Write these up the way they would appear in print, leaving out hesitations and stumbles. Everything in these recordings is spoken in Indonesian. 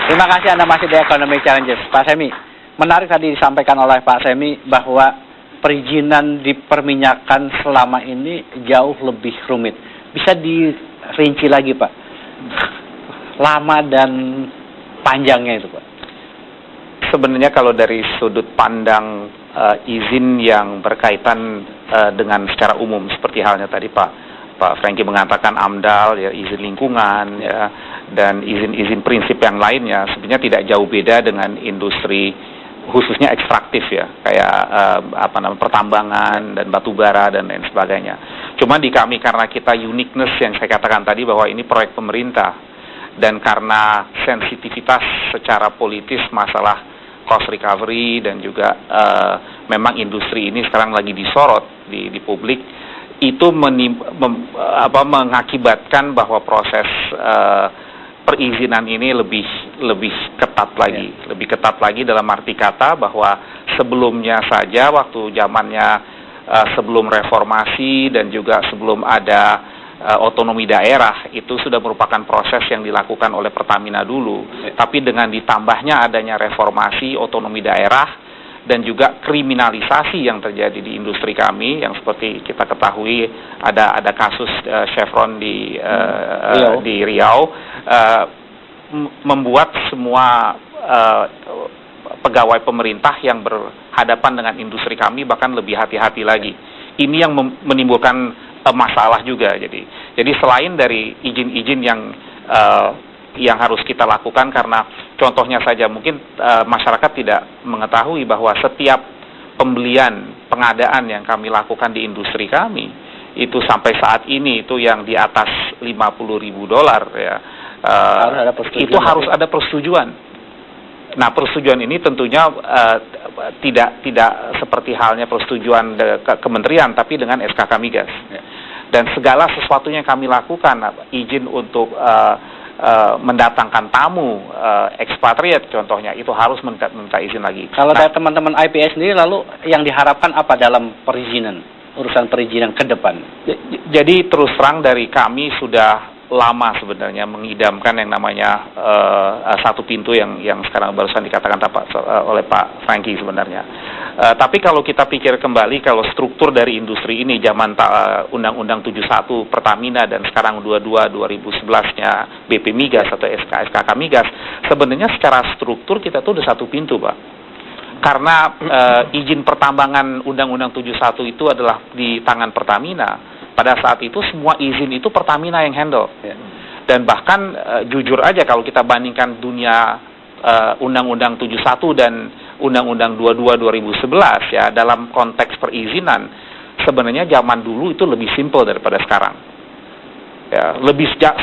Terima kasih Anda masih di Economic Challenges. Pak Semi, menarik tadi disampaikan oleh Pak Semi bahwa perizinan di perminyakan selama ini jauh lebih rumit. Bisa dirinci lagi Pak, lama dan panjangnya itu Pak? Sebenarnya kalau dari sudut pandang izin yang berkaitan dengan secara umum, seperti halnya tadi Pak Franky mengatakan AMDAL, ya, izin lingkungan, ya, dan izin-izin prinsip yang lainnya, sebenarnya tidak jauh beda dengan industri khususnya ekstraktif ya, kayak pertambangan dan batu bara dan lain sebagainya. Cuma di kami karena kita uniqueness yang saya katakan tadi bahwa ini proyek pemerintah, dan karena sensitivitas secara politis masalah cost recovery dan juga memang industri ini sekarang lagi disorot di publik, itu mengakibatkan bahwa proses perizinan ini lebih ketat lagi, lebih ketat lagi dalam arti kata bahwa sebelumnya saja waktu zamannya sebelum reformasi dan juga sebelum ada otonomi daerah, itu sudah merupakan proses yang dilakukan oleh Pertamina dulu. Tapi dengan ditambahnya adanya reformasi otonomi daerah dan juga kriminalisasi yang terjadi di industri kami, yang seperti kita ketahui ada kasus Chevron di Riau, membuat semua pegawai pemerintah yang berhadapan dengan industri kami bahkan lebih hati-hati lagi. Ini yang menimbulkan masalah juga. Jadi selain dari izin-izin yang harus kita lakukan, karena contohnya saja mungkin masyarakat tidak mengetahui bahwa setiap pembelian pengadaan yang kami lakukan di industri kami itu sampai saat ini itu yang di atas $50.000 ya, itu harus ada persetujuan. Nah, persetujuan ini tentunya tidak seperti halnya persetujuan kementerian, tapi dengan SKK Migas. Dan segala sesuatunya kami lakukan, izin untuk mendatangkan tamu ekspatriat contohnya, itu harus minta izin lagi. Kalau dari teman-teman IPS sendiri, lalu yang diharapkan apa dalam perizinan, urusan perizinan ke depan? Jadi terus terang dari kami sudah lama sebenarnya mengidamkan yang namanya satu pintu yang sekarang barusan dikatakan oleh Pak Franky sebenarnya. Tapi kalau kita pikir kembali, kalau struktur dari industri ini zaman Undang-Undang 71 Pertamina dan sekarang 22 2011-nya BP Migas atau SKK Migas, sebenarnya secara struktur kita tuh udah satu pintu Pak. Karena izin pertambangan Undang-Undang 71 itu adalah di tangan Pertamina. Pada saat itu semua izin itu Pertamina yang handle. Dan bahkan jujur aja kalau kita bandingkan dunia Undang-Undang 71 dan Undang-Undang 22 2011 ya, dalam konteks perizinan sebenarnya zaman dulu itu lebih simple daripada sekarang. Ya,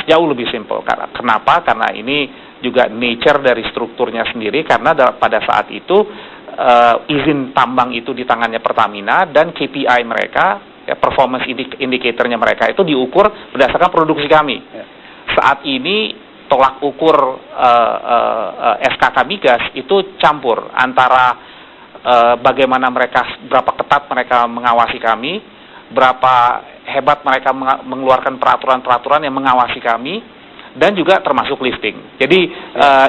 jauh lebih simple. Kenapa? Karena ini juga nature dari strukturnya sendiri, karena pada saat itu izin tambang itu di tangannya Pertamina dan KPI mereka, ya, performance indicatornya mereka itu diukur berdasarkan produksi kami. Saat ini tolak ukur SKK Migas itu campur antara bagaimana berapa ketat mereka mengawasi kami, berapa hebat mereka mengeluarkan peraturan-peraturan yang mengawasi kami, dan juga termasuk lifting. Jadi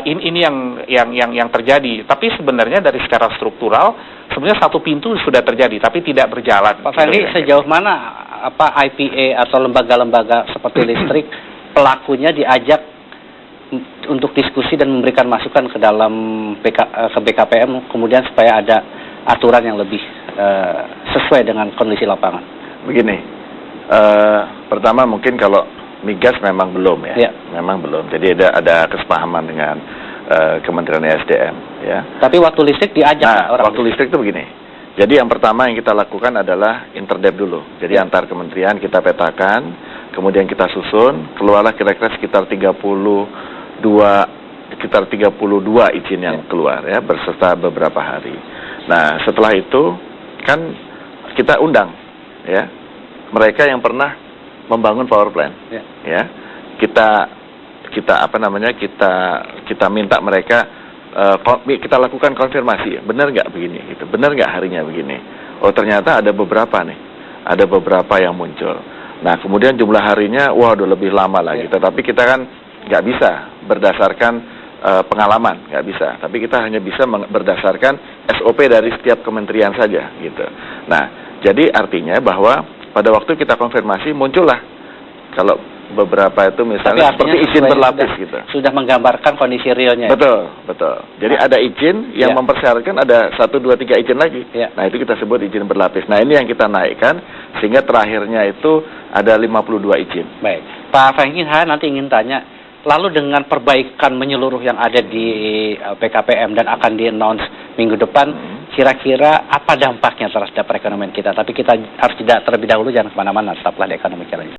ini yang terjadi. Tapi sebenarnya dari secara struktural sebenarnya satu pintu sudah terjadi, tapi tidak berjalan. Pak Ferry, sejauh mana IPA atau lembaga-lembaga seperti listrik pelakunya diajak untuk diskusi dan memberikan masukan ke dalam ke BKPM, kemudian supaya ada aturan yang lebih sesuai dengan kondisi lapangan? Begini, pertama mungkin kalau Migas memang belum ya, memang belum. Jadi ada kesepahaman dengan Kementerian SDM ya. Tapi waktu listrik diajak waktu listrik itu begini. Jadi yang pertama yang kita lakukan adalah interdep dulu. Jadi antar kementerian kita petakan, kemudian kita susun, keluarlah kira-kira sekitar 32 izin yang keluar ya, berserta beberapa hari. Nah, setelah itu kan kita undang ya mereka yang pernah membangun power plant, ya. Kita minta mereka, kita lakukan konfirmasi, benar nggak begini, gitu, benar nggak harinya begini. Oh ternyata ada beberapa yang muncul. Nah kemudian jumlah harinya, udah lebih lama lagi. Tetapi kita kan nggak bisa berdasarkan pengalaman, nggak bisa. Tapi kita hanya bisa berdasarkan SOP dari setiap kementerian saja, gitu. Nah, jadi artinya bahwa pada waktu kita konfirmasi muncullah kalau beberapa itu misalnya seperti izin berlapis gitu. Sudah menggambarkan kondisi realnya. Betul, betul. Jadi ada izin yang mempersyaratkan ada 1, 2, 3 izin lagi. Nah, itu kita sebut izin berlapis. Nah, ini yang kita naikkan sehingga terakhirnya itu ada 52 izin. Baik. Pak Franky, saya nanti ingin tanya, lalu dengan perbaikan menyeluruh yang ada di PKPM dan akan di-announce minggu depan, kira-kira apa dampaknya terhadap perekonomian kita? Tapi kita harus tidak terlebih dahulu, jangan kemana-mana, tetaplah di Ekonomi Challenge.